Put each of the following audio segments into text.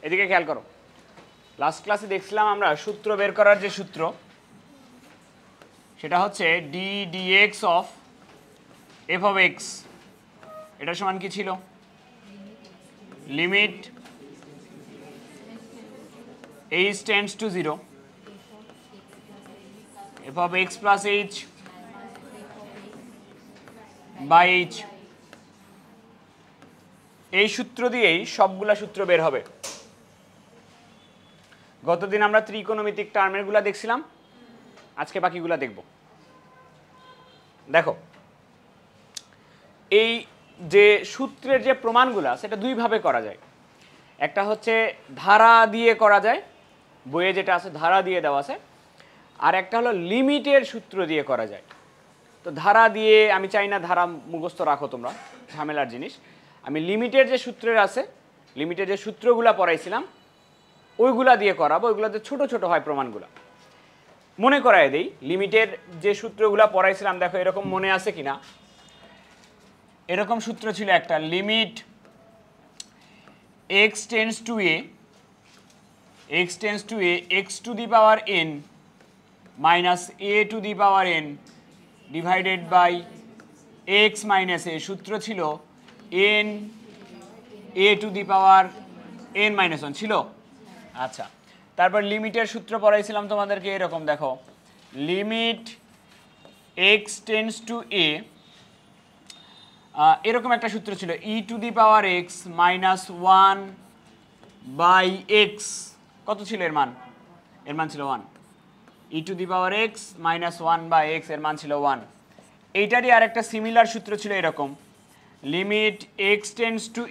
এদিকে খেয়াল করো, লাস্ট ক্লাসে দেখছিলাম আমরা সূত্র বের করার যে সূত্র সেটা হচ্ছে d dx of f of x, এটা সমান কি ছিল? Limit h tends to 0 f of x plus h by h. এই সূত্র দিয়েই সবগুলা সূত্র বের হবে। গতদিন আমরা ত্রিকোণমিতিক টার্মেরগুলা দেখছিলাম, আজকে বাকিগুলা দেখব। দেখো, এই যে সূত্রের যে প্রমাণগুলা সেটা দুইভাবে করা যায়। একটা হচ্ছে ধারা দিয়ে করা যায়, বইয়ে যেটা আছে ধারা দিয়ে দেওয়া আছে, আর একটা হলো লিমিটের সূত্র দিয়ে করা যায়। তো ধারা দিয়ে আমি চাই না ধারা মুখস্থ রাখো তোমরা, ঝামেলার জিনিস। আমি লিমিটের যে সূত্রের আছে, লিমিটের যে সূত্রগুলা পড়াইছিলাম ওইগুলা দিয়ে করাবো। ওইগুলাতে ছোট ছোট হয় প্রমাণগুলা। মনে করায় দেই, লিমিটের যে সূত্রগুলা পড়াইছিলাম দেখো এরকম মনে আছে কিনা। এরকম সূত্র ছিল একটা, limit x tends to a x to the power n minus a to the power n divided by x minus a। সূত্র ছিল n a to the power n minus 1 ছিল। আচ্ছা, তারপর লিমিটের সূত্র পড়াইছিলাম তোমাদেরকে এরকম, দেখো limit x tends to a, এরকম একটা সূত্র ছিল e to the power x minus 1 by x। কত ছিল এর মান? এর মান ছিল 1। E to the power x minus 1 by x, এর মান ছিল 1। এইটারই আর একটা সিমিলার সূত্র ছিল এরকম, limit x tends to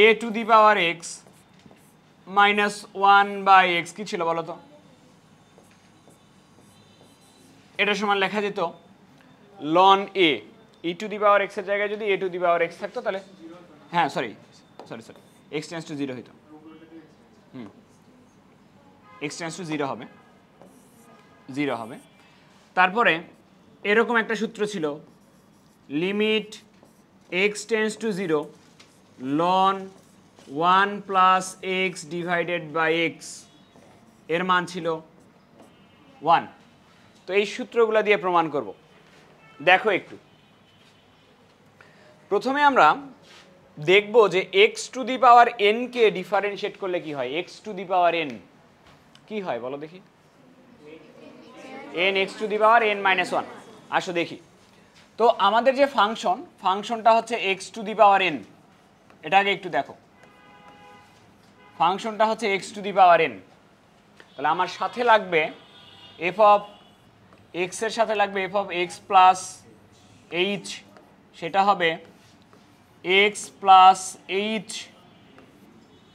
a to the power x minus 1 by x। কি ছিল বলো তো? এটা সমান লেখা যেত ln a। E to the power x এর জায়গায় যদি এ টু দি পাওয়ার এক্স থাকতো তাহলে, হ্যাঁ সরি এক্স টেন্ডস টু 0 হইতো। এক্স টেন্ডস টু 0 হবে। তারপরে এরকম একটা সূত্র ছিল, limit x tends to 0 ln 1 plus x divided by x, এর মান ছিল 1। তো এই সূত্রগুলো দিয়ে প্রমাণ করব। দেখো একটু, প্রথমে আমরা দেখব যে x to the power n K differentiate করলে কি হয়। x to the power n কি হয় বলো দেখি? n x to the power n minus 1। আসো দেখি তো, আমাদের যে ফাংশনটা হচ্ছে x to the power n। এটা আগে একটু দেখো, ফাংশনটা হচ্ছে x to the power n। তাহলে আমার সাথে লাগবে f অফ x এর সাথে লাগবে f of x plus h, সেটা হবে x plus h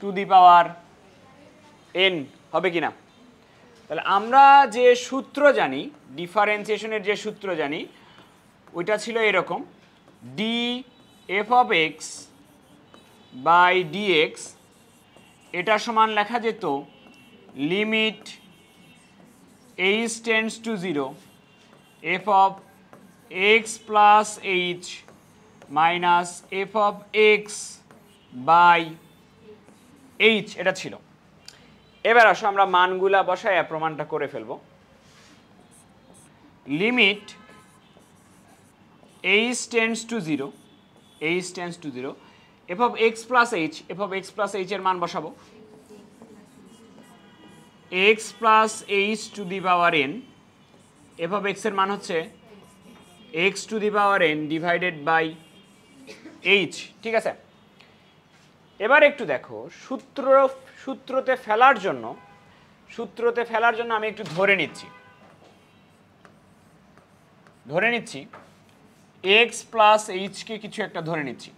to the power n হবে কিনা? তাহলে আমরা যে সূত্র জানি, ডিফারেন্সিয়েশনের যে সূত্র জানি, ওইটা ছিল এরকম, d f of x by dx, এটা সমান লেখা যেত limit h tends to 0 f of x plus h minus f of x by h. এটা ছিল। এবার আসো আমরা মানগুলা বসায় প্রমাণটা করে ফেলবো। Limit h tends to 0 f of x plus h এর মান বসাবো, x plus h to the power n, f of x এর মান হচ্ছে x to the power n divided by h. ঠিক আছে, এবার একটু দেখো, সূত্রতে ফেলার জন্য আমি একটু ধরে নিচ্ছি x প্লাস এইচকে কিছু একটা ধরে নিচ্ছি।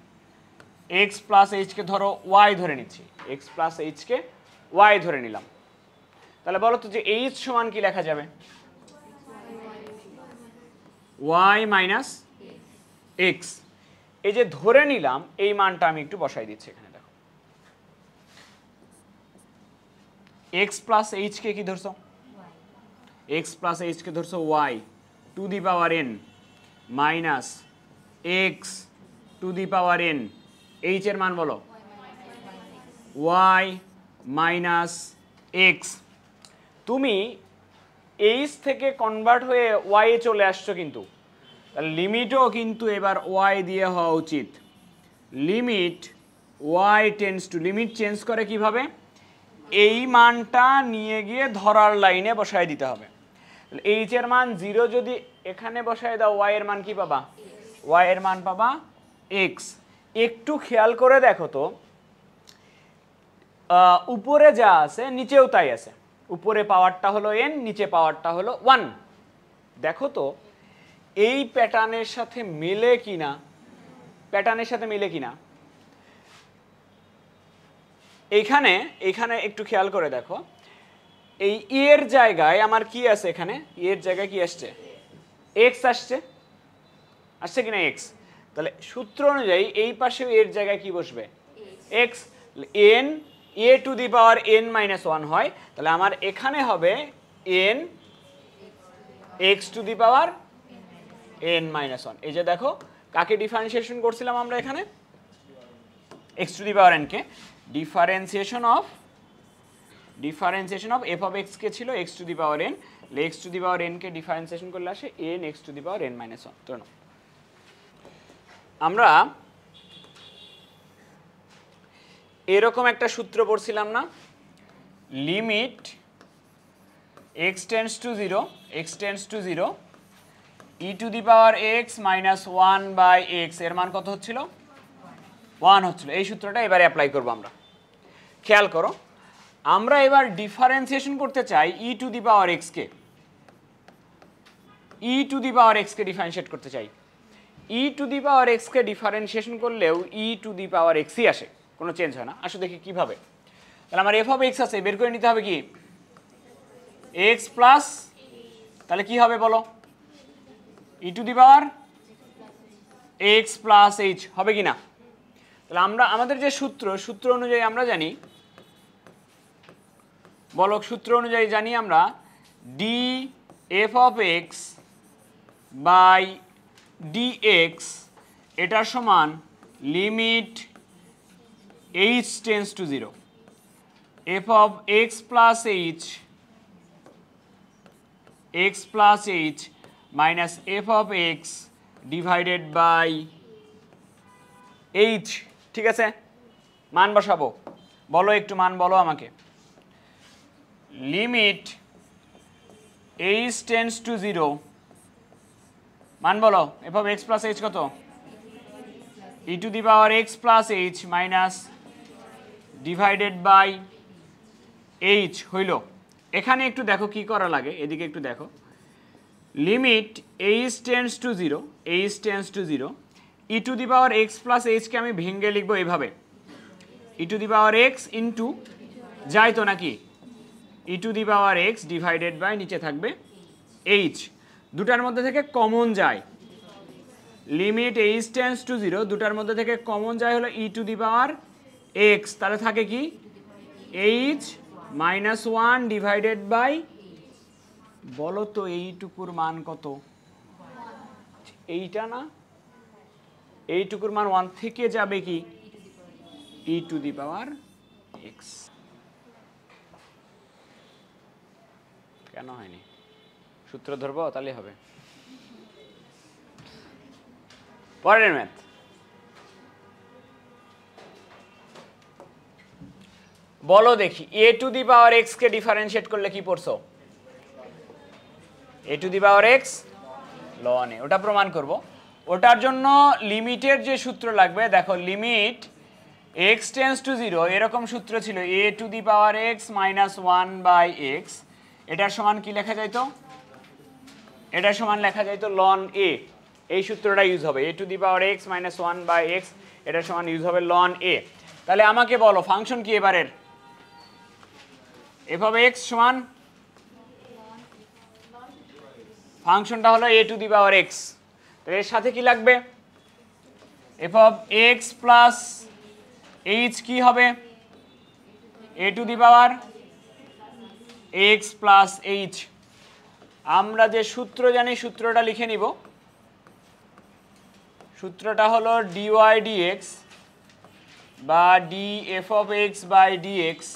x প্লাস এইচকে ধরো y ধরে নিচ্ছি, x প্লাস এইচকে y ধরে নিলাম। তাহলে বলো তো যে এইচ সমান কি লেখা যাবে? y minus x. এই যে ধরে নিলাম, এই মানটা আমি একটু বসাই দিচ্ছি এখানে। দেখো, x প্লাস এইচকে কি ধরছো? x প্লাস এইচকে ধরছো y to the power n minus x to the power n। H এর মান বলো, ওয়াই মাইনাস এক্স। তুমি এইচ থেকে কনভার্ট হয়ে ওয়াই চলে আসছো, কিন্তু লিমিটও কিন্তু এবার ওয়াই দিয়ে হওয়া উচিত। Limit y tends to, limit change করে কিভাবে? এই মানটা নিয়ে গিয়ে ধরার লাইনে বসায় দিতে হবে। এইচ এর মান 0 যদি এখানে বসায় দাও, ওয়াই এর মান কি পাবা? ওয়াই এর মান পাবা এক্স। একটু খেয়াল করে দেখো তো, উপরে যা আছে নিচেও তাই আছে। উপরে পাওয়ারটা হলো n, নিচে পাওয়ারটা হলো 1। দেখো তো এই প্যাটার্নের সাথে মিলে কিনা, প্যাটার্নের সাথে মিলে কিনা। এইখানে একটু খেয়াল করে দেখো, এই এর জায়গায় আমার কি আছে? এখানে এর জায়গায় কি আসছে? এক্স আসছে কিনা এক্স। তাহলে সূত্র অনুযায়ী এই পাশে এর জায়গায় কি বসবে? X. N a to the power n minus 1 হয়, তাহলে আমার এখানে হবে n x to the power n minus 1। এই যে দেখো কাকে ডিফারেন্সিয়েশন করছিলাম আমরা এখানে? X to the power n কে। Differentiation of f of x কে ছিল x to the power n, x to the power n কে ডিফারেন্সিয়েশন করলে আসে n x to the power n minus 1। তো আমরা এরকম একটা সূত্র পড়ছিলাম না? Limit x tends to 0 e to the power x minus 1 by x, এর মান কত হচ্ছিল? 1 হচ্ছিল। এই সূত্রটা এবারে অ্যাপ্লাই করবো আমরা। খেয়াল করো, আমরা এবার ডিফারেন্সিয়েশন করতে চাই e to the power x কে, ডিফারেন্সিয়েট করতে চাই। E to the power x কে ডিফারেন্সিয়েশন করলেও ই টু দি পাওয়ার এক্সই আসে, কোনো চেঞ্জ হয় না। আসো দেখি কিভাবে। তাহলে আমার এফ অফ এক্স আছে, বের করে নিতে হবে কি? এক্স প্লাস, তাহলে কি হবে বলো? E to the power x plus h হবে কি না? তাহলে আমরা আমাদের যে সূত্র অনুযায়ী আমরা জানি, বলো সূত্র অনুযায়ী জানি আমরা d f of x by d x এটার সমান limit h tends to 0 f of x plus h minus f of x divided by h. ঠিক আছে, মান বসাবো। বলো একটু মান বলো আমাকে। লিমিট এইচ টেন্স টু 0, মান বলো। F of x plus h কত? E to the power x plus h minus divided by h হইল। এখানে একটু দেখো কি করা লাগে, এদিকে একটু দেখো। Limit h tends to 0 e to the power x plus এইচকে আমি ভেঙে লিখবো এইভাবে, e to the power x into, যাই তো নাকি, e to the power x divided by নিচে থাকবে এইচ। দুটার মধ্যে থেকে কমন যায়, লিমিট এইচ টেন্স টু 0, দুটার মধ্যে থেকে কমন যায় হলো ই টু দি পাওয়ার এক্স, তাহলে থাকে কি? এইচ মাইনাস 1 ডিভাইডেড বাই, বলো তো এইটুকুর মান কত? এইটা না, এইটুকুর মান 1 থেকে যাবে কি? ই টু দি পাওয়ার এক্স। কেন হয়নি? সূত্র ধরবো তাহলে হবে। পরের ম্যাথ, বলো দেখি a to the power x কে ডিফারেন্সিয়েট করলে কি পড়ছো? A to the power x ln a, ওটা প্রমাণ করব। ওটার জন্য লিমিটের যে সূত্র লাগবে দেখো, লিমিট এক্স টেন্স টু 0 এরকম সূত্র ছিল a to the power x minus 1 by x, এটার সমান কি লেখা যাইতো? এটার সমান লেখা যাইতো লন এ। এই সূত্রটা ইউজ হবে, a to the power x minus 1 by x, এটার সমান ইউজ হবে লন এ। তাহলে আমাকে বলো ফাংশন কি এবারের? এফ অফ এক্স সমান, ফাংশনটা হলো এ টু দি পাওয়ার এক্স, তাহলে এর সাথে কি লাগবে? F of x plus h কি হবে? A to the power x plus h. আমরা যে সূত্র জানি সূত্রটা লিখে নিব। সূত্রটা হলো dy dx বা d f of x by dx,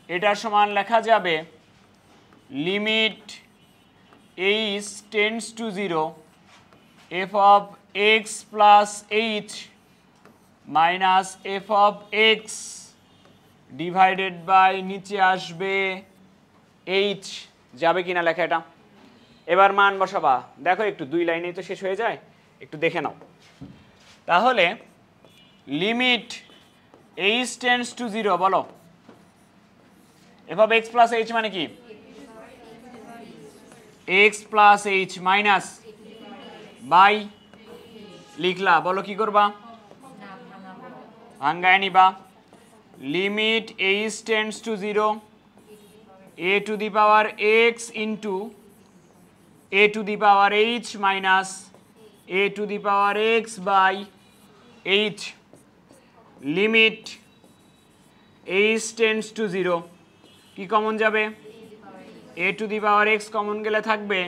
এটার সমান লেখা যাবে limit h tends to 0 f of x plus h minus f of x divided by নিচে আসবে এইচ। যাবে কিনা লেখা এটা? এবার মান বসাবা। দেখো একটু 2 লাইনেই তো শেষ হয়ে যায়, একটু দেখে নাও। তাহলে লিমিট এইচ টেন্ডস টু 0 বলো, f of x plus h মানে কি? X plus h minus by লিখলা, বলো কি করবা? ভাঙ্গায় নিবা। Limit h tends to 0 a to the power x into a to the power h minus a to the power x by h. Limit h tends to 0 কি common যাবে? A to the power x common গেলে থাকবে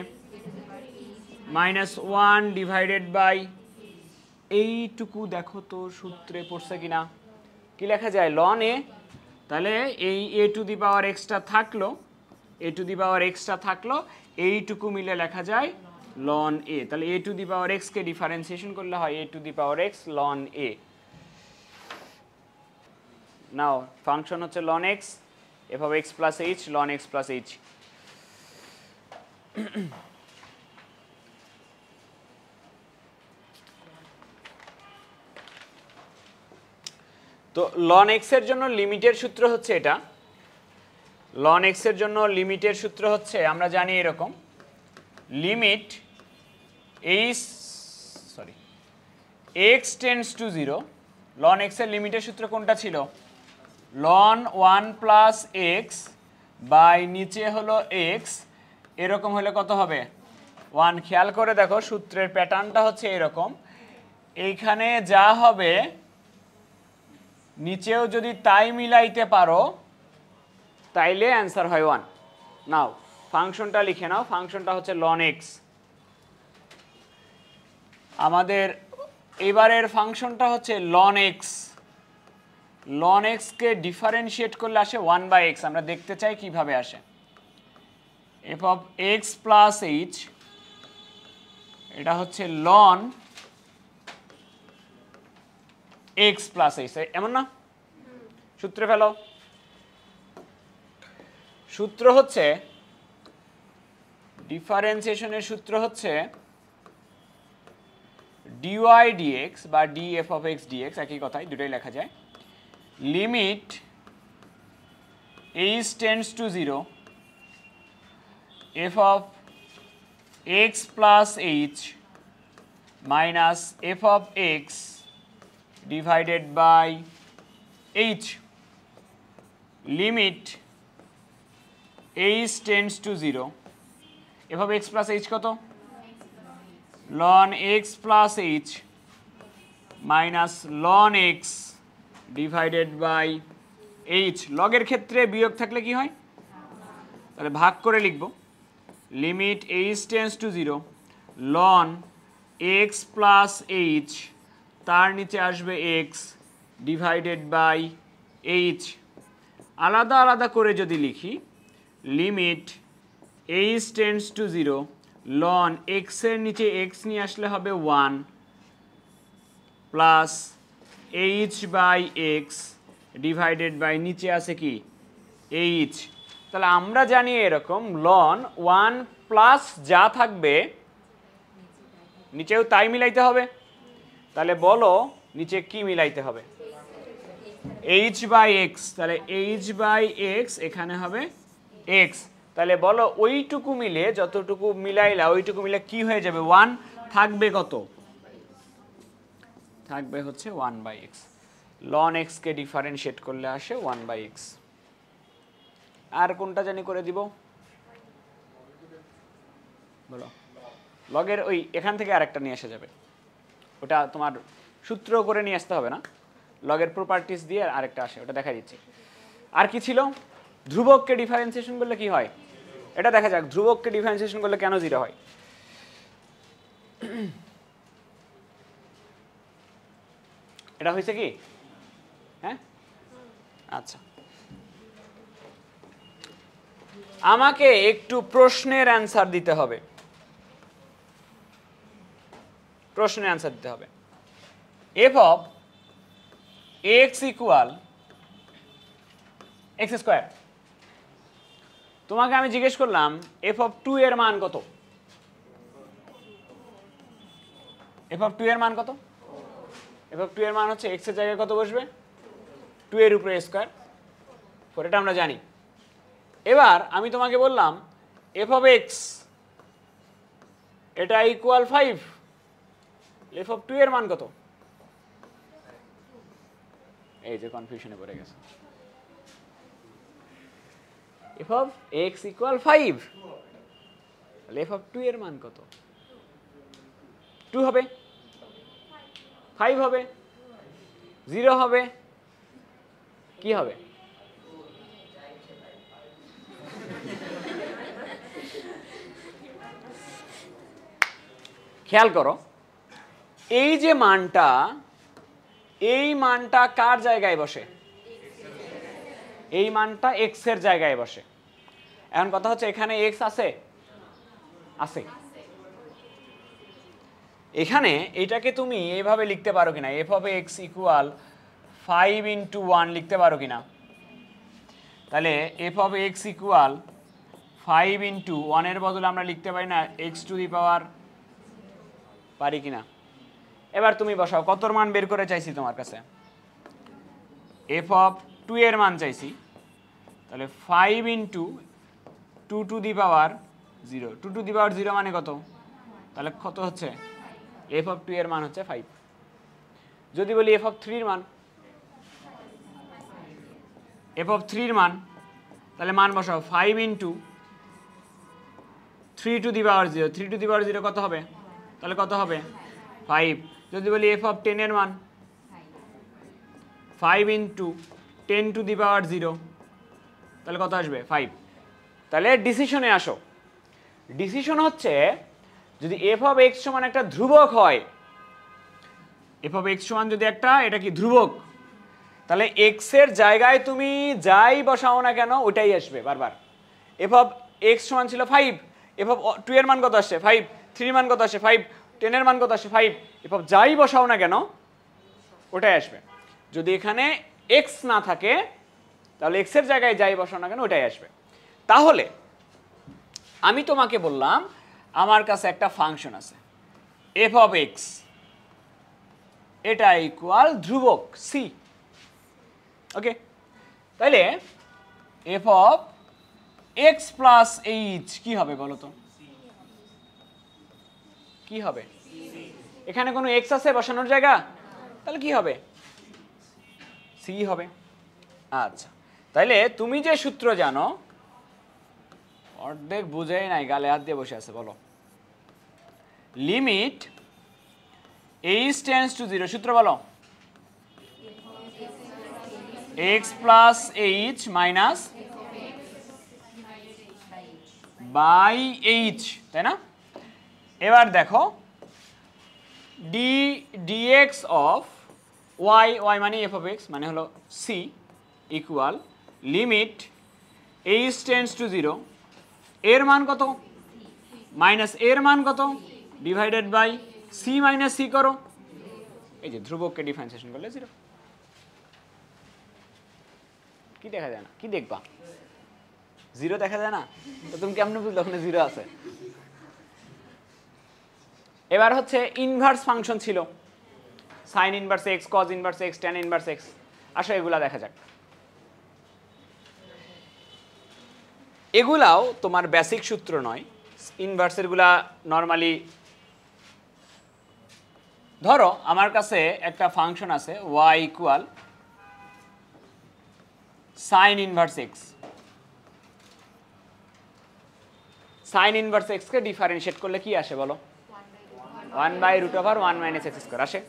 -1 divided by এইটুকু। দেখো তো সূত্রে পড়ছে কিনা, কি লেখা যায়? লন এ। তাহলে এই এ টু দি পাওয়ার এক্সটা থাকলো, এ টু দি পাওয়ার এক্সটা থাকলো, এইটুকু মিলে লেখা যায় লন এ। তাহলে এ টু দি পাওয়ার এক্সকে ডিফারেন্সিয়েশন করলে হয় a to the power x ln a. Now function হচ্ছে ln x, f of x plus h ln x plus h. তো লন এক্স এর জন্য লিমিটের সূত্র হচ্ছে এটা। লন এক্স এর জন্য লিমিটের সূত্র হচ্ছে আমরা জানি এরকম, limit x tends to 0। Ln x এর লিমিটের সূত্র কোনটা ছিল? লন 1 প্লাস এক্স বাই নিচে হলো এক্স, এরকম হলে কত হবে? 1। খেয়াল করে দেখো সূত্রের প্যাটার্নটা হচ্ছে এরকম, এইখানে যা হবে নিচেও যদি তাই মিলাইতে পারো তাইলে অ্যান্সার হয় 1। নাও ফাংশনটা লিখে নাও, ফাংশনটা হচ্ছে লন এক্স। আমাদের এবারের ফাংশনটা হচ্ছে লন এক্স। লন এক্সকে ডিফারেন্সিয়েট করলে আসে 1/x। আমরা দেখতে চাই কিভাবে আসে। F of x plus H, এটা হচ্ছে লন এক্স প্লাস এইচ, এমন না? সূত্রে ফেলো। সূত্র হচ্ছে ডিফারেন্সিয়েশনের সূত্র হচ্ছে ডিওয়াই ডিএক্স বা d f of x d x, একই কথাই, দুটোই লেখা যায়। Limit h tends to 0 f of x plus h minus f of x divided by h. Limit h tends to 0 f of x plus h কত? Ln x plus h minus ln x divided by h. লগের ক্ষেত্রে বিয়োগ থাকলে কি হয়? তাহলে ভাগ করে লিখব। Limit h tends to 0 ln x plus h, তার নিচে আসবে এক্স ডিভাইডেড বাই এইচ। আলাদা আলাদা করে যদি লিখি, limit h tends to 0 ln এক্সের নিচে এক্স নিয়ে আসলে হবে 1 plus h by x divided by নিচে আছে কি? এইচ। তাহলে আমরা জানি এরকম লন 1 প্লাস যা থাকবে নিচেও তাই মিলাইতে হবে। তাহলে বলো নিচে কি মিলাইতে হবে? H by x. তাহলে এইচ বাই এক্স এখানে হবে এক্স। তাহলে বলো ওইটুকু মিলে, যতটুকু মিলাইলা ওইটুকু মিলে কি হয়ে যাবে? 1 থাকবে কত? থাকবে হচ্ছে 1/x। লন এক্স কে ডিফারেন্সিয়েট করলে আসে 1/x। আর কোনটা জানি করে দিব? বলো। লগের ওই এখান থেকে আরেকটা নিয়ে আসা যাবে, ওটা তোমার সূত্র করে নিয়ে আসতে হবে না, লগের প্রপার্টিস দিয়ে আরেকটা আসে, ওটা দেখা দিচ্ছি। আর কি ছিল? ধ্রুবককে ডিফারেন্সিয়েশন করলে কি হয় এটা দেখা যাক। ধ্রুবককে ডিফারেন্সিয়েশন করলে কেন 0 হয়? এটা হয়েছে কি হ্যাঁ আচ্ছা, আমাকে একটু প্রশ্নের অ্যান্সার দিতে হবে, প্রশ্নের অ্যান্সার দিতে হবে। F of x equal x square, তোমাকে আমি জিজ্ঞেস করলাম এফ অফ 2 এর মান কত? এফ অফ 2 এর মান কত? এফ অফ 2 এর মান হচ্ছে এক্স এর জায়গায় কত বসবে? 2 এর উপরে স্কোয়ার 4, এটা আমরা জানি। এবার আমি তোমাকে বললাম এফ অফ এক্স এটা ইকুয়াল 5, এফ অফ 2 এর মান কত? এই যে কনফিউশনে পড়ে গেছে। এফ অফ এক্স ইকুয়াল 5, তাহলে এফ অফ 2 এর মান কত? 2 হবে, 5 হবে, 0 হবে, কি হবে? খেয়াল করো, এই যে মানটা, এই মানটা কার জায়গায় বসে? এই মানটা এক্স এর জায়গায় বসে। এখন কথা হচ্ছে এখানে এক্স আছে? আছে। এখানে এটাকে তুমি এইভাবে লিখতে পারো কিনা, F of x equal 5 into 1 লিখতে পারো কিনা? তাহলে F of x equal 5 into 1 এর বদলে আমরা লিখতে পারি না এক্স টু দি পাওয়ার, পারি কিনা? এবার তুমি বসাও, কতর মান বের করে চাইছি তোমার কাছে? এফ অফ 2 এর মান চাইছি, তাহলে 5 into 2 to the power 0, 2 to the power 0 মানে কত? তাহলে কত হচ্ছে? এফ অফ 2 এর মান হচ্ছে 5। যদি বলি এফ অফ 3 এর মান, এফ অফ 3 এর মান, তাহলে মান বসাও 5 into 3 to the power 0, 3 to the power 0 কত হবে? তাহলে কত হবে? 5। যদি বলি এফ অফ 10 এর মান, 5 ইন্টু 10 টু দি পাওয়ার 0, তাহলে কত আসবে? 5। তাহলে ডিসিশনে আসো। ডিসিশন হচ্ছে যদি এফ অফ এক্স সমান একটা ধ্রুবক হয়, এফ অফ এক্স সমান যদি একটা, এটা কি ধ্রুবক, তাহলে এক্স এর জায়গায় তুমি যাই বসাও না কেন ওটাই আসবে বারবার। এফ অফ এক্স সমান ছিল 5, এফ অফ 2 এর মান কত আসছে? 5, 3 এর মান কত আসছে? 5, 10 এর মান কত আসছে? 5, এফ অফ যাই বসাও না কেন ওটাই আসবে। যদি এখানে এক্স না থাকে তাহলে এক্স এর জায়গায় যাই বসাও না কেন ওটাই আসবে। তাহলে আমি তোমাকে বললাম আমার কাছে একটা ফাংশন আছে এফ অফ এক্স, এটা ইকুয়াল ধ্রুবক সি। ওকে, তাহলে F of x plus h কি হবে বলো তো? কি হবে? এখানে কোনো এক্স আছে বসানোর জায়গা? তাহলে কি হবে? সি হবে। আচ্ছা, তাহলে তুমি যে সূত্র জানো, অর্ধেক বুঝেই নাই, গালে হাত দিয়ে বসে আছে, বলো। লিমিট এইচ টেন্ডস টু 0, সূত্র বলো। X plus h minus by h, তাই না? এবার দেখো d dx of y, y মানে এফ অফ এক্স মানে হলো c, equal limit h tends to 0, এর মান কত মাইনাস এর মান কত divided by c minus c করো, এই যে ধ্রুবককে ডিফারেন্সিয়েশন করলে 0। কি দেখা যায় না? কি দেখবা? 0 দেখা যায় না? তো তুমি কেমনে বুঝলে ওখানে 0 আছে? এবার হচ্ছে ইনভার্স ফাংশন ছিল, sign inverse x, cos inverse এক্স, ট্যান ইনভার্স এক্স। আসো এগুলা দেখা যাক। এগুলাও তোমার বেসিক সূত্র নয়, ইনভার্সেরগুলা নর্মালি। ধরো আমার কাছে একটা ফাংশন আছে y equal sine inverse x, sine inverse x কে ডিফারেন্সিয়েট করলে কি আসে বলো? 1/√1 - x² আসে।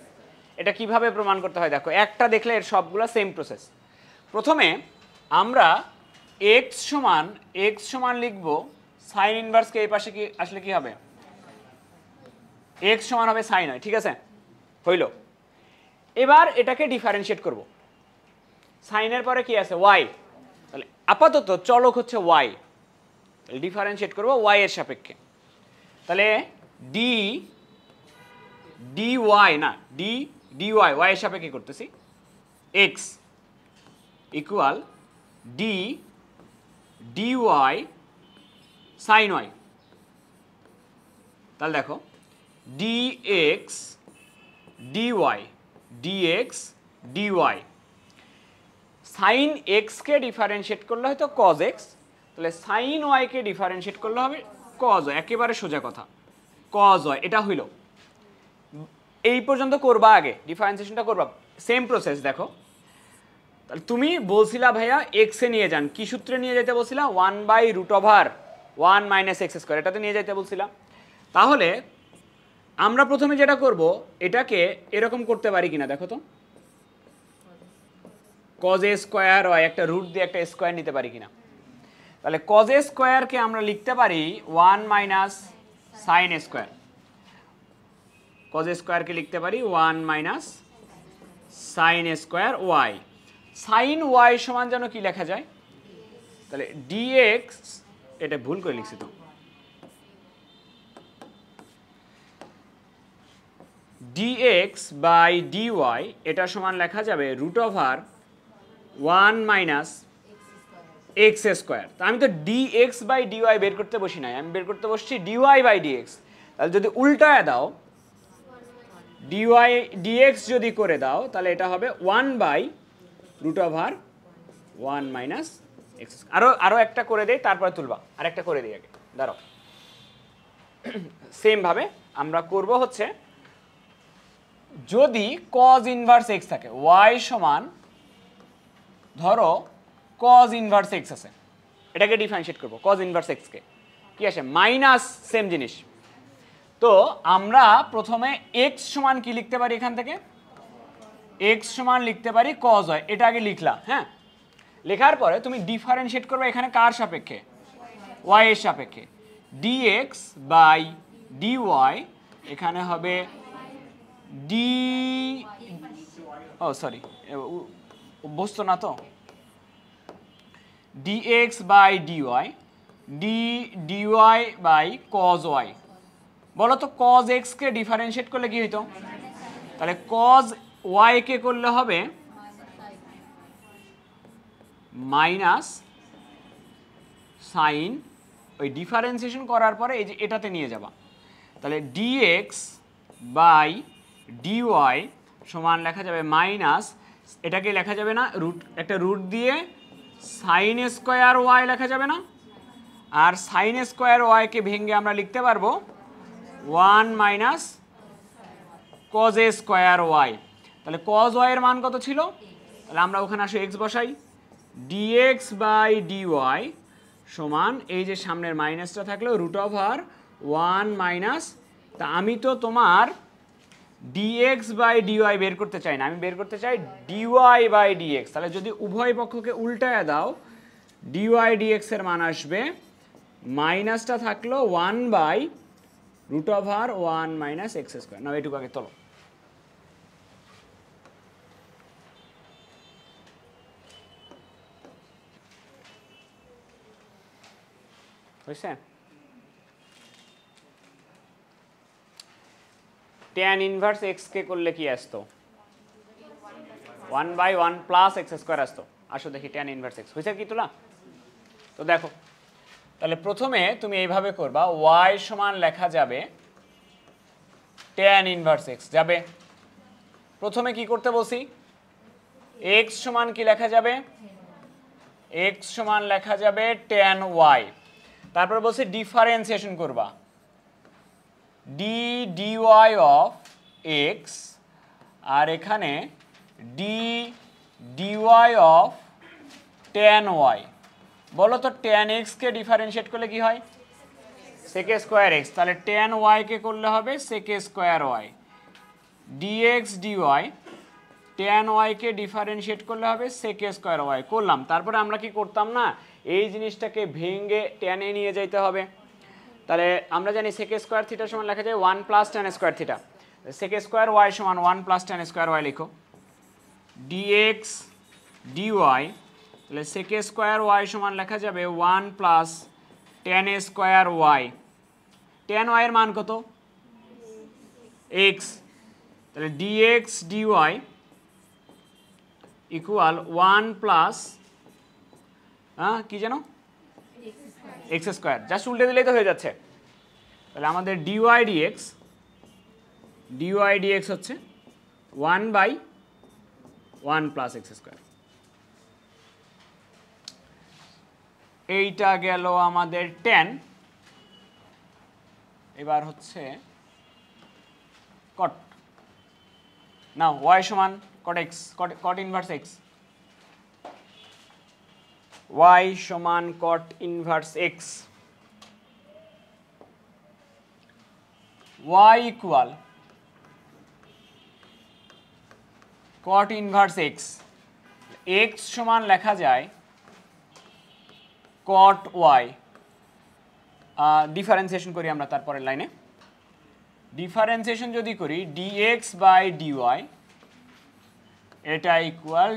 এটা কিভাবে প্রমাণ করতে হয় দেখো, একটা দেখলে এর সবগুলো সেম প্রসেস। প্রথমে আমরা x সমান লিখব সাইন ইনভার্সকে এই পাশে কি আসলে কি হবে? x সমান হবে সাইন হয়, ঠিক আছে? হইল। এবার এটাকে ডিফারেন্সিয়েট করব। সাইনের পরে কি আছে ওয়াই, তাহলে আপাতত চলক হচ্ছে ওয়াই, তাহলে ডিফারেন্সিয়েট করবো ওয়াই এর সাপেক্ষে। তাহলে ডি ডি ওয়াই না ডি ডি ওয়াই, ওয়াই এর সাপেক্ষে করতেছি, x equal d d y sine y. তাহলে দেখো d x d y, d x d y, sine এক্সকে ডিফারেন্সিয়েট করলে হয়তো কজ এক্স, তাহলে সাইন ওয়াইকে ডিফারেন্সিয়েট করলে হবে কজ ওয়াই, একেবারে সোজা কথা কজ ওয়াই। এটা হইল, এই পর্যন্ত করবা, আগে ডিফারেন্সিয়েশনটা করবা, সেম প্রসেস। দেখো তাহলে তুমি বলছিলা ভাইয়া এক্সে নিয়ে যান, কি সূত্রে নিয়ে যেতে বলছিলা? 1/√1 - x², এটাতে নিয়ে যেতে বলছিলা। তাহলে আমরা প্রথমে যেটা করব, এটাকে এরকম করতে পারি কিনা দেখো তো, cos a স্কয়ার হয় একটা রুট দিয়ে একটা স্কয়ার নিতে পারি কিনা। তাহলে cos a স্কয়ারকে আমরা লিখতে পারি 1 - sin a square, cos a স্কয়ারকে লিখতে পারি 1 - sin a square y। sin y সমান যেন কি লেখা যায়, তাহলে dx, এটা ভুল করে লিখছি তো, dx বাই dy এটা সমান লেখা যাবে √1 - x²। তা আমি তো dx বাই dy বের করতে বসি নাই, আমি বের করতে বসছি dy বাই dx। তাহলে যদি উল্টায় দাও, dy dx যদি করে দাও, তাহলে এটা হবে 1/√1 - x। আরো একটা করে দেই, তারপরে তুলবা, আরেকটা করে দিই আগে, দাঁড়াও। সেম ভাবে আমরা করব হচ্ছে, যদি cos ইনভার্স x থাকে, y সমান ধরো cos ইনভার্স x আছে, এটাকে ডিফারেন্সিয়েট করব, cos ইনভার্স x কে কি আসে মাইনাস, সেম জিনিস। তো আমরা প্রথমে x সমান কি লিখতে পারি, এখান থেকে x সমান লিখতে পারি cos y, এটা আগে লিখলা। হ্যাঁ, লেখার পরে তুমি ডিফারেন্সিয়েট করবে এখানে কার সাপেক্ষে, y এর সাপেক্ষে, dx বাই dy এখানে হবে ডি, ও সরি অভ্যস্ত না তো, dx by dy dy by cos y। বলো তো cos x কে ডিফারেন্সিয়েট করলে কি হইতো, তাহলে cos y কে করলে হবে মাইনাস সাইন, ওই ডিফারেন্সিয়েশন করার পরে এই যে এটাতে নিয়ে যাবা, তাহলে dx বাই dy সমান লেখা যাবে মাইনাস, এটাকে লেখা যাবে না, একটা রুট দিয়ে সাইন স্কয়ার ওয়াই লেখা যাবে না, আর সাইন স্কয়ার ওয়াই কে ভেঙে আমরা লিখতে পারবো 1 - cos a স্কয়ার ওয়াই। তাহলে cos y এর মান কত ছিল, তাহলে আমরা ওখানে আসলে x বসাই, dx বাই dy সমান এই যে সামনের মাইনাসটা থাকলো √1 তা আমি তো তোমার dx বাই dy বের করতে চাই না, আমি বের করতে চাই dy বাই dx। তাহলে যদি উভয় পক্ষকে উল্টায় দাও, dy dx এর মান আসবে, মাইনাসটা থাকলো 1/√1 - x²। না এটুকু আগে তোলো, হয়েছে? tan ইনভার্স x কে করলে কি আসতো, 1/1 + x² আসতো। আসো দেখি tan ইনভার্স x হয়েছে কি তোলা। তো দেখো, তাহলে প্রথমে তুমি এইভাবে করবা, y সমান লেখা যাবে tan ইনভার্স x, যাবে প্রথমে কি করতে বলছি, x সমান কি লেখা যাবে, x সমান লেখা যাবে tan y, তারপরে বলছি ডিফারেন্সিয়েশন করবা d dy অফ x, আর এখানে d dy of tan y। বলো তো tan x কে ডিফারেন্সিয়েট করলে কি হয়, sec স্কয়ার x, তাহলে tan y কে করলে হবে sec square y, dx dy tan y কে ডিফারেন্সিয়েট করলে হবে sec স্কয়ার y। করলাম, তারপরে আমরা কি করতাম না, এই জিনিসটাকে ভেঙে tan এ নিয়ে যাইতে হবে। তাহলে আমরা জানি sec স্কয়ার থিটা সমান লেখা যায় 1 + tan square theta, sec square y সমান 1 + tan স্কয়ার y লিখো, dx ডিওয়াই, তাহলে সেক স্কোয়ার ওয়াই সমান লেখা যাবে 1 plus tan square y. Tan ওয়াইয়ের মান কত? এক্স, তাহলে ডিএক্স ডিওয়াই ইকুয়াল 1 প্লাস কি যেন এক্স স্কোয়ার, জাস্ট উল্টে দিলেই তো হয়ে যাচ্ছে। তাহলে আমাদের ডিওয়াই ডিএক্স হচ্ছে 1/1 প্লাস এক্স স্কোয়ার। এইটা গেল আমাদের 10। এবার হচ্ছে কট, না ওয়াই সমান cot x, cot inverse x, y সমান cot inverse x. Y equal cot inverse x, x সমান লেখা যায় কট ওয়াই। ডিফারেন্সিয়েশন করি আমরা তারপরের লাইনে। ডিফারেন্সিয়েশন যদি করি ডিএক্স বাই ডিওয়াই, এটা equal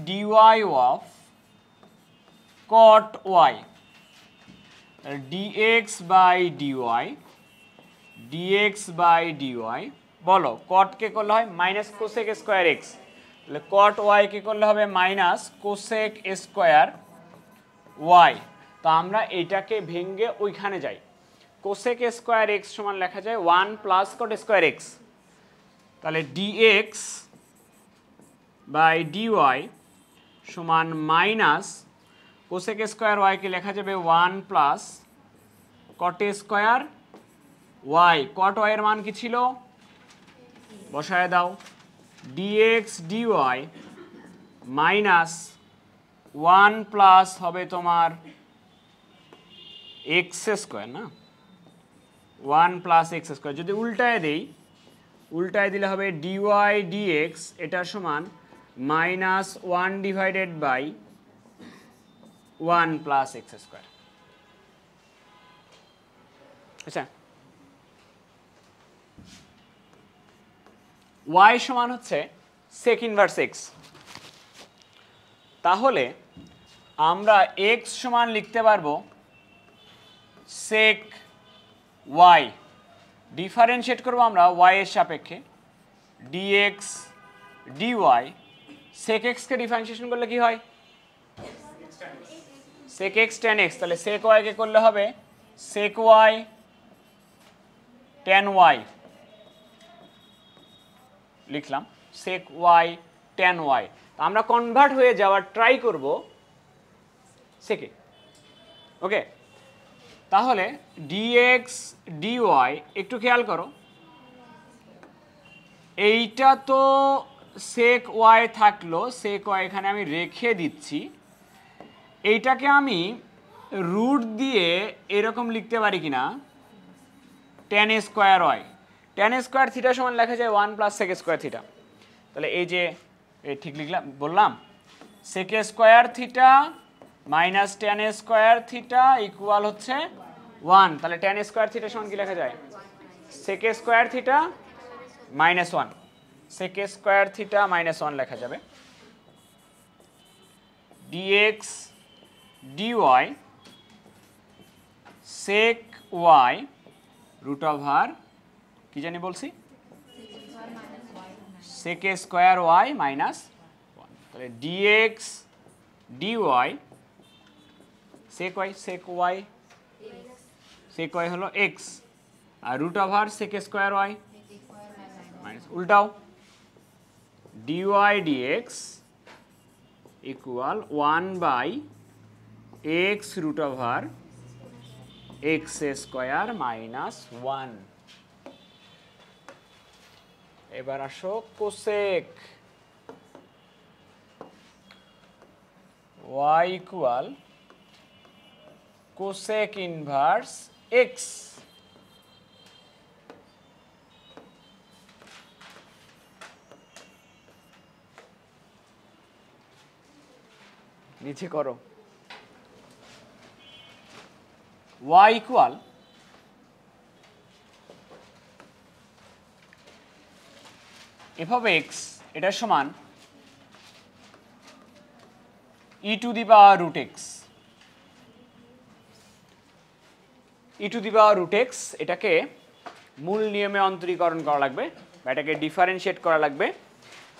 dy of cot y. Dx by dy বলো, কটকে করলে হয় মাইনাস কোসেক স্কোয়ার এক্স, তাহলে কট ওয়াইকে করলে হবে মাইনাস কোসেক স্কোয়ার ওয়াই। তো আমরা এটাকে ভেঙে ওইখানে যাই, কোসেক স্কোয়ার এক্স সমান লেখা যায় 1 প্লাস কট স্কোয়ার এক্স। তাহলে ডিএক্স বাই ডিওয়াই সমান মাইনাস কোসেক স্কোয়ার ওয়াইকে লেখা যাবে 1 প্লাস কট স্কোয়ার ওয়াই। কট ওয়াইয়ের মান কি ছিল? বসায় দাও, ডিএক্স ডিওয়াই মাইনাস 1 প্লাস হবে তোমার এক্স স্কোয়ার, না 1 প্লাস এক্স স্কোয়ার। যদি উল্টায় দেই, উল্টায় দিলে হবে ডিওয়াই ডিএক্স, এটা সমান minus 1 divided by 1 plus x square. আচ্ছা, ওয়াই সমান হচ্ছে সেক ইনভার্স এক্স, তাহলে আমরা এক্স সমান লিখতে পারবো সেক ওয়াই। ডিফারেন্সিয়েট করবো আমরা ওয়াই এর সাপেক্ষে, ডিএক্স ডিওয়াই। সেক এক্সকে ডিফারেন্সিয়েশন করলে কি হয়? সেক এক্স টেন এক্স, তাহলে সেক ওয়াইকে করলে হবে সেক ওয়াই টেন ওয়াই। লিখলাম সেক ওয়াই টেন ওয়াই। আমরা কনভার্ট হয়ে যাওয়ার ট্রাই করব সেকে। ওকে, তাহলে ডিএক্স ডিওয়াই একটু খেয়াল করো, এইটা তো সেক ওয়াই থাকলো, সেক ওয়াই এখানে আমি রেখে দিচ্ছি। এইটাকে আমি রুট দিয়ে এরকম লিখতে পারি কিনা, tan square y. Tan square theta সমান লেখা যায় 1 প্লাস সেক স্কোয়ার থিটা। তাহলে এই যে ঠিক লিখলাম, বললাম sec square theta minus tan square theta equal হচ্ছে 1। তাহলে টেন স্কোয়ার থিটা সমান কি লেখা যায়? Sec square theta minus 1, sec square theta minus 1 লেখা যাবে। D x d y sec y root over কি জানি বলছি, সেক স্কোয়ার ওয়াই মাইনাস 1। তাহলে ডিএক্স ডিওয়াই সেক ওয়াই হলো এক্স, আর root over sec square y minus, উল্টাও d y d x equal 1 by x root over x square minus 1। এবার আসো cosec y equal cosec inverse x. নিচে করো, y equal F of x, এটার সমান e to the power root x, e to the power root x, এটাকে মূল নিয়মে অন্তরীকরণ করা লাগবে বা এটাকে ডিফারেন্সিয়েট করা লাগবে।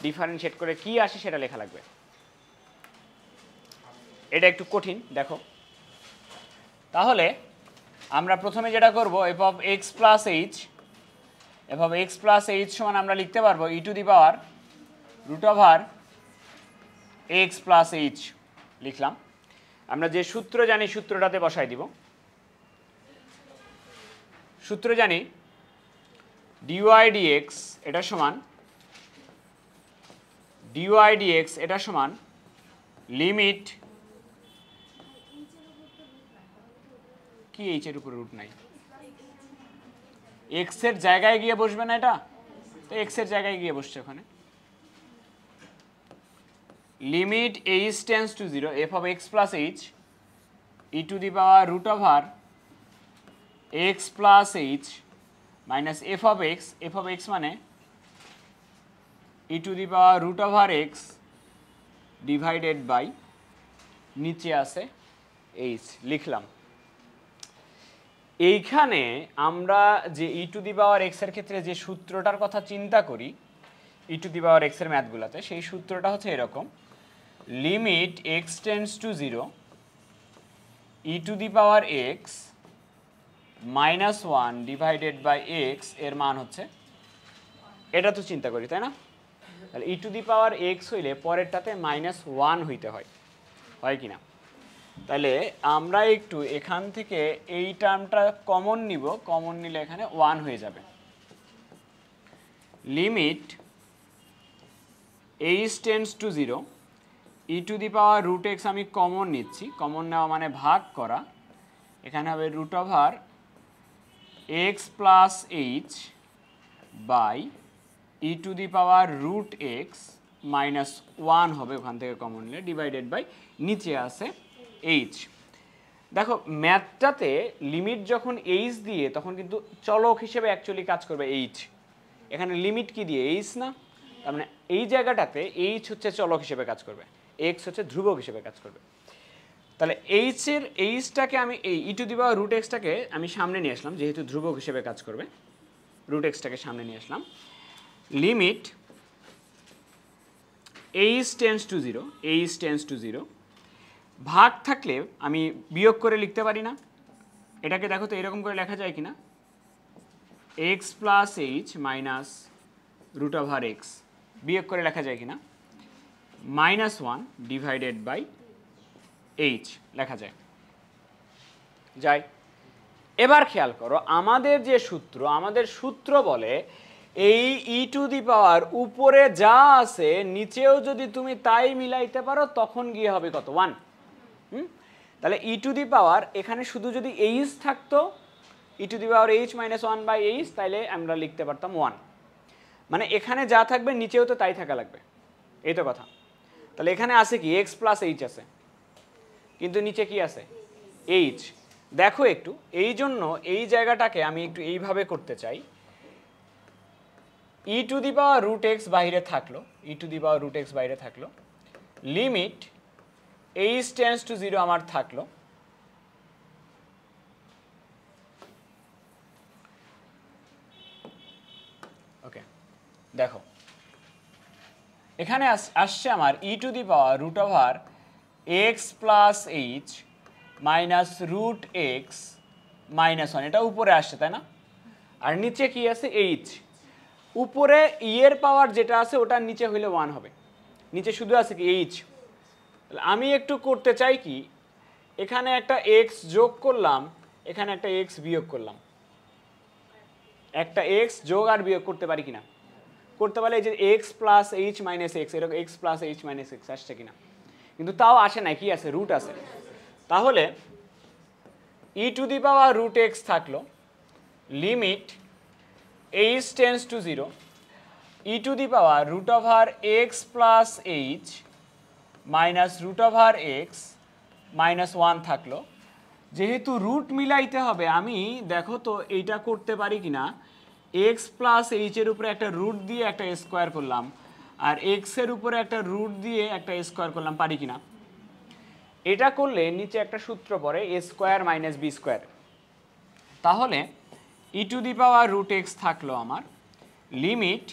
ডিফারেন্সিয়েট করে কি আসে সেটা লেখা লাগবে। এটা একটু কঠিন, দেখো। তাহলে আমরা প্রথমে যেটা করব, f of x plus h, f of x plus h সমান আমরা লিখতে পারবো e to the power root over x plus h লিখলাম। আমরা যে সূত্র জানি সূত্রটাতে বসাই দিব। সূত্র জানি ডিওয়াই ডিএক্স এটা সমান, ডিওয়াই ডিএক্স এটা সমান লিমিট, কি এইচ এর উপরে রুট নাই, এক্স এর জায়গায় গিয়ে বসবে না এটা, তো এক্স এর জায়গায় গিয়ে বসছে ওখানে। Limit h tends to 0 f of x plus h e to the power root over x plus h minus f of x মানে e to the power root over x divided by নিচে আছে H লিখলাম। এইখানে আমরা যে ই to the power x এর ক্ষেত্রে যে সূত্রটার কথা চিন্তা করি ই টু দি পাওয়ার এক্স এর ম্যাথগুলোতে, সেই সূত্রটা হচ্ছে এরকম, limit x tends to 0 e to the power x minus 1 divided by x এর মান হচ্ছে, এটা তো চিন্তা করি তাই না? তাহলে e to the power x হইলে পরেরটাতে -1 হইতে হয়, হয় কি না? তাহলে আমরা একটু এখান থেকে এই টার্মটা কমন নিব, কমন নিলে এখানে 1 হয়ে যাবে। Limit h tends to 0 e to the power root x আমি কমন নিচ্ছি, কমন নেওয়া মানে ভাগ করা, এখানে হবে root over x plus h by e to the power root x minus 1 হবে ওখান থেকে কমন নিলে, ডিভাইডেড বাই নিচে আছে এইচ। দেখো ম্যাথটাতে লিমিট যখন এইচ দিয়ে তখন কিন্তু চলক হিসেবে অ্যাকচুয়ালি কাজ করবে এইচ, এখানে লিমিট কি দিয়ে এইচ না, তার মানে এই জায়গাটাতে এইচ হচ্ছে চলক হিসেবে কাজ করবে, এক্স হচ্ছে ধ্রুবক হিসেবে কাজ করবে। তাহলে এইচটাকে আমি এই ই টু দি পাওয়ার রুট এক্সটাকে আমি সামনে নিয়ে আসলাম, যেহেতু ধ্রুবক হিসেবে কাজ করবে, রুট এক্সটাকে সামনে নিয়ে আসলাম। Limit h tends to 0 h tends to 0, ভাগ থাকলে আমি বিয়োগ করে লিখতে পারি না, এটাকে দেখো তো এরকম করে লেখা যায় কিনা, x plus h minus root over x, বিয়োগ করে লেখা যায় কিনা, -1 ডিভাইডেড বাই এইচ লেখা যায়, যায়। এবার খেয়াল করো আমাদের যে সূত্র, আমাদের সূত্র বলে এই ই টু দি পাওয়ার উপরে যা আছে নিচেও যদি তুমি তাই মিলাইতে পারো তখন গিয়ে হবে কত, 1। তাহলে ই টু দি পাওয়ার এখানে শুধু যদি এইচ থাকতো, e to the power h minus 1 by h, তাইলে আমরা লিখতে পারতাম 1, মানে এখানে যা থাকবে নিচেও তো তাই থাকা লাগবে, এই তো কথা। তাহলে এখানে আছে কি এক্স প্লাস এইচ আছে, কিন্তু নিচে কি আছে এইচ। দেখো একটু এই জন্য এই জায়গাটাকে আমি একটু এইভাবে করতে চাই, e to the power root x বাইরে থাকলো, e to the power root x বাইরে থাকলো, লিমিট এইচ টেন্স টু 0 আমার থাকলো, ওকে। দেখো এখানে আসছে আমার e to the power root over x plus h minus root x minus 1, এটা উপরে আসছে তাই না, আর নিচে কি আছে এইচ। উপরে ই এর পাওয়ার যেটা আছে ওটার নিচে হইলে 1 হবে, নিচে শুধু আছে কি এইচ। আমি একটু করতে চাই কি, এখানে একটা এক্স যোগ করলাম, এখানে একটা এক্স বিয়োগ করলাম, একটা এক্স যোগ আর বিয়োগ করতে পারি কিনা, করতে পারলে এই যে x plus h minus x, এরকম x plus h minus x আসছে কিনা, কিন্তু তাও আসে না, কি আছে রুট আছে। তাহলে e to the power root x থাকলো, limit h tends to 0 e to the power root over x plus h minus root over x minus 1 থাকলো। যেহেতু রুট মিলাইতে হবে আমি দেখো তো এইটা করতে পারি কিনা, এক্স প্লাস এইচের উপরে একটা রুট দিয়ে একটা স্কোয়ার করলাম, আর এক্সের উপরে একটা রুট দিয়ে একটা স্কোয়ার করলাম, পারি কিনা। এটা করলে নিচে একটা সূত্র পড়ে a square minus b square. তাহলে e to the power root x থাকলো আমার, লিমিট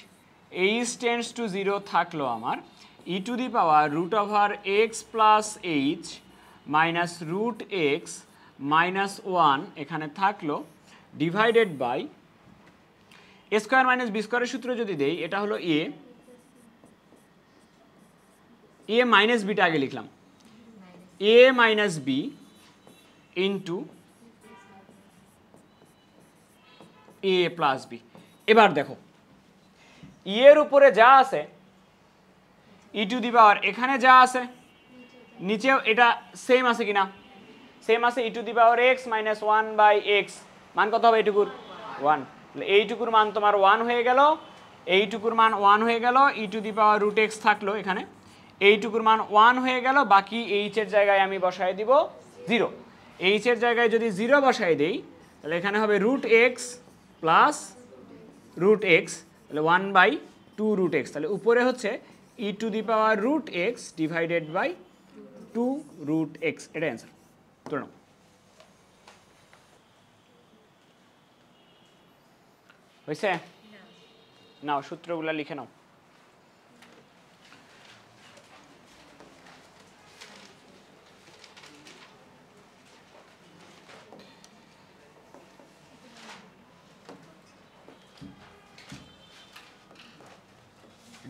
এইচ টেন্ডস টু 0 থাকলো আমার, e to the power root over x plus h minus root x minus 1 এখানে থাকলো, divided by a square minus b স্কোয়ারের সূত্র যদি দেই, এটা হলো এ মাইনাস বিটা আগে লিখলাম, এ মাইনাস বি ইন্টু এ প্লাস বি। এবার দেখো এর উপরে যা আছে ই টু দি পাওয়ার এখানে যা আছে নিচেও এটা সেম আছে কিনা, সেম আছে, e to the power x minus 1 by x, মান কত হবে এইটুকুর 1, এইটুকুর মান তোমার 1 হয়ে গেল, এইটুকুর মান 1 হয়ে গেল, e to the power root x থাকলো এখানে, এইটুকুর মান 1 হয়ে গেল, বাকি এইচ এর জায়গায় আমি বসাই দিব 0, এইচ এর জায়গায় যদি 0 বসাই দেই তাহলে এখানে হবে root x plus root x, তাহলে 1/2 রুট এক্স, তাহলে উপরে হচ্ছে e to the power root x divided by 2 root x, এটা অ্যান্সার। ধরে নাও হয়েছে, নাও সূত্রগুলো লিখে নাও।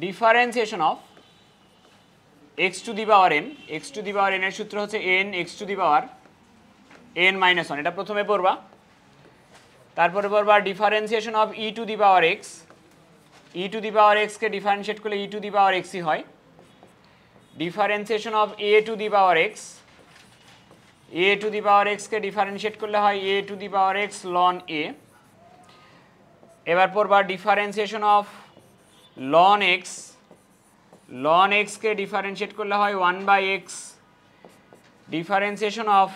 Differentiation of x to the power n, x to the power n এর সূত্র হচ্ছে n x to the power n minus 1, এটা প্রথমে পড়বা, তারপরে পড়বা differentiation of e to the power x, e to the power এক্সকে ডিফারেন্সিয়েট করলে ই টু দি পাওয়ার এক্সই হয়, differentiation of a to the power x, a to the power এক্সকে ডিফারেন্সিয়েট করলে হয় a to the power x ln a. এবার পড়বা differentiation of ln x, ln এক্সকে ডিফারেন্সিয়েট করলে হয় 1/x, differentiation of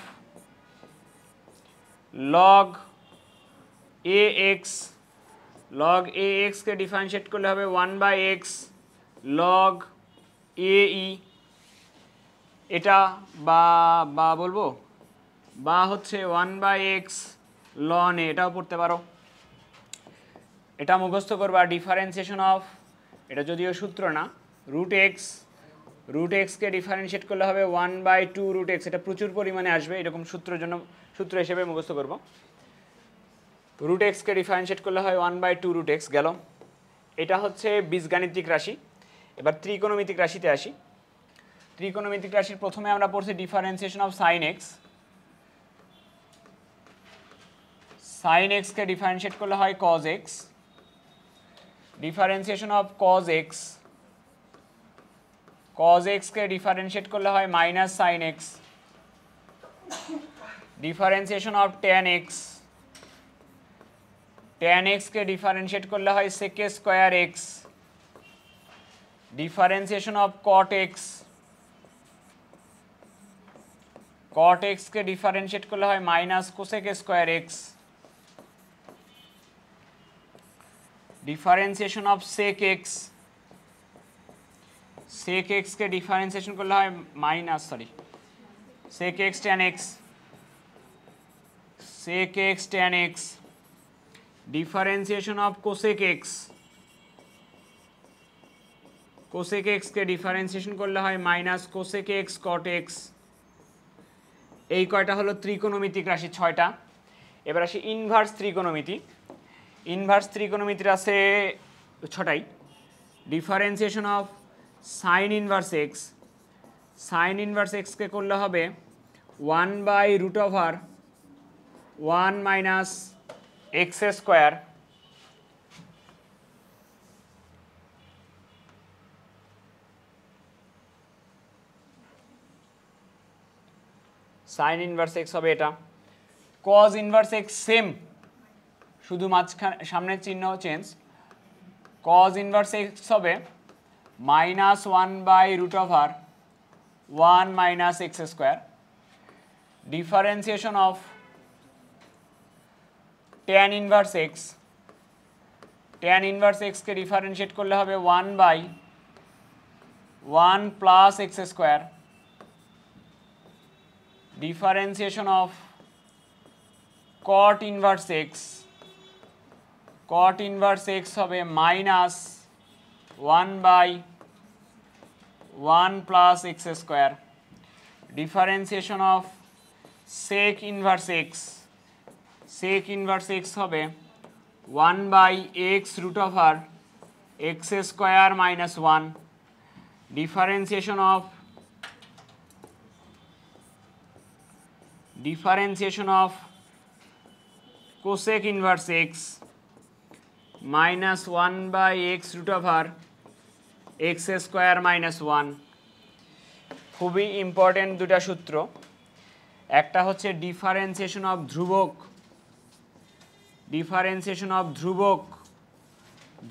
log a x, log a এক্সকে differentiate করলে হবে 1/x লগ এ ই, এটা বা বলবো বা হচ্ছে 1/x লন এ, এটাও পড়তে পারো, এটা মুখস্থ করবা। ডিফারেন্সিয়েশন অফ, এটা যদিও সূত্র না, রুট এক্স, রুট এক্সকে ডিফারেন্সিয়েট করলে হবে 1/2 রুট এক্স, এটা প্রচুর পরিমাণে আসবে, এরকম সূত্রের জন্য সূত্র হিসেবে মুখস্থ করব। রুট এক্সকে ডিফারেন্সিয়েট করলে হয় 1/2 রুট এক্স গেল, এটা হচ্ছে বীজগাণিতিক রাশি। এবার ত্রিকোণমিতিক রাশিতে আসি। ত্রিকোণমিতিক রাশির প্রথমে আমরা পড়ছি differentiation of sine x, sine এক্সকে ডিফারেন্সিয়েট করলে হয় cos x, differentiation of cos x, cos এক্সকে ডিফারেন্সিয়েট করলে হয় minus sine x, differentiation of tan x, tan এক্সকে ডিফারেন্সিয়েট করলে হয় sec square x, differentiation of cot x, cot এক্সকে ডিফারেন্সিয়েট করলে হয় minus cosec square x, differentiation of sec x, sec এক্সকে ডিফারেন্সিয়েশন করলে হয় sec x tan x, sec x tan x, differentiation of cosec x, cosec এক্সকে differentiation করলে হয় minus cosec x cot x. এই কয়টা হলো ত্রিকোণমিতিক রাশি 6টা। এবার আসি ইনভার্স ত্রিকোণমিতি। ইনভার্স ত্রিকোণমিতির আছে 6টাই। Differentiation of sine inverse x, sine inverse এক্সকে করলে হবে 1/√1 minus x square, sine inverse x হবে এটা। কজ ইনভার্স এক্স সেম, শুধু মাঝখানে সামনের চিহ্ন চেঞ্জ। কজ ইনভার্স এক্স হবে -1/√1 minus x square. Differentiation of tan inverse এক্স, ট্যান ইনভার্স এক্সকে ডিফারেন্সিয়েট করলে হবে 1/1 plus x square. Differentiation of cot inverse x, cot inverse x হবে minus 1/1 plus x square. Differentiation of sec inverse x, sec inverse x হবে 1/x root over x square minus 1। Differentiation of cosec inverse x minus 1/x root over x square minus 1। খুবই important দুটা সূত্র, একটা হচ্ছে differentiation of ধ্রুবক, differentiation of ধ্রুবক,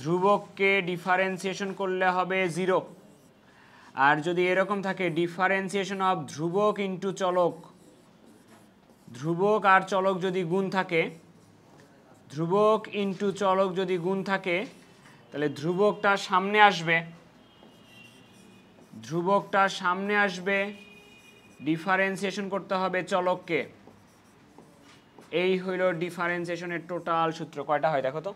ধ্রুবককে differentiation করলে হবে 0। আর যদি এরকম থাকে ডিফারেন্সিয়েশন অফ ধ্রুবক ইন্টু চলক, ধ্রুবক আর চলক যদি গুণ থাকে, ধ্রুবক ইন্টু চলক যদি গুণ থাকে তাহলে ধ্রুবকটা সামনে আসবে, ধ্রুবকটা সামনে আসবে, ডিফারেন্সিয়েশন করতে হবে চলককে। এই হইল ডিফারেন্সিয়েশনের টোটাল সূত্র। কয়টা হয় দেখো তো?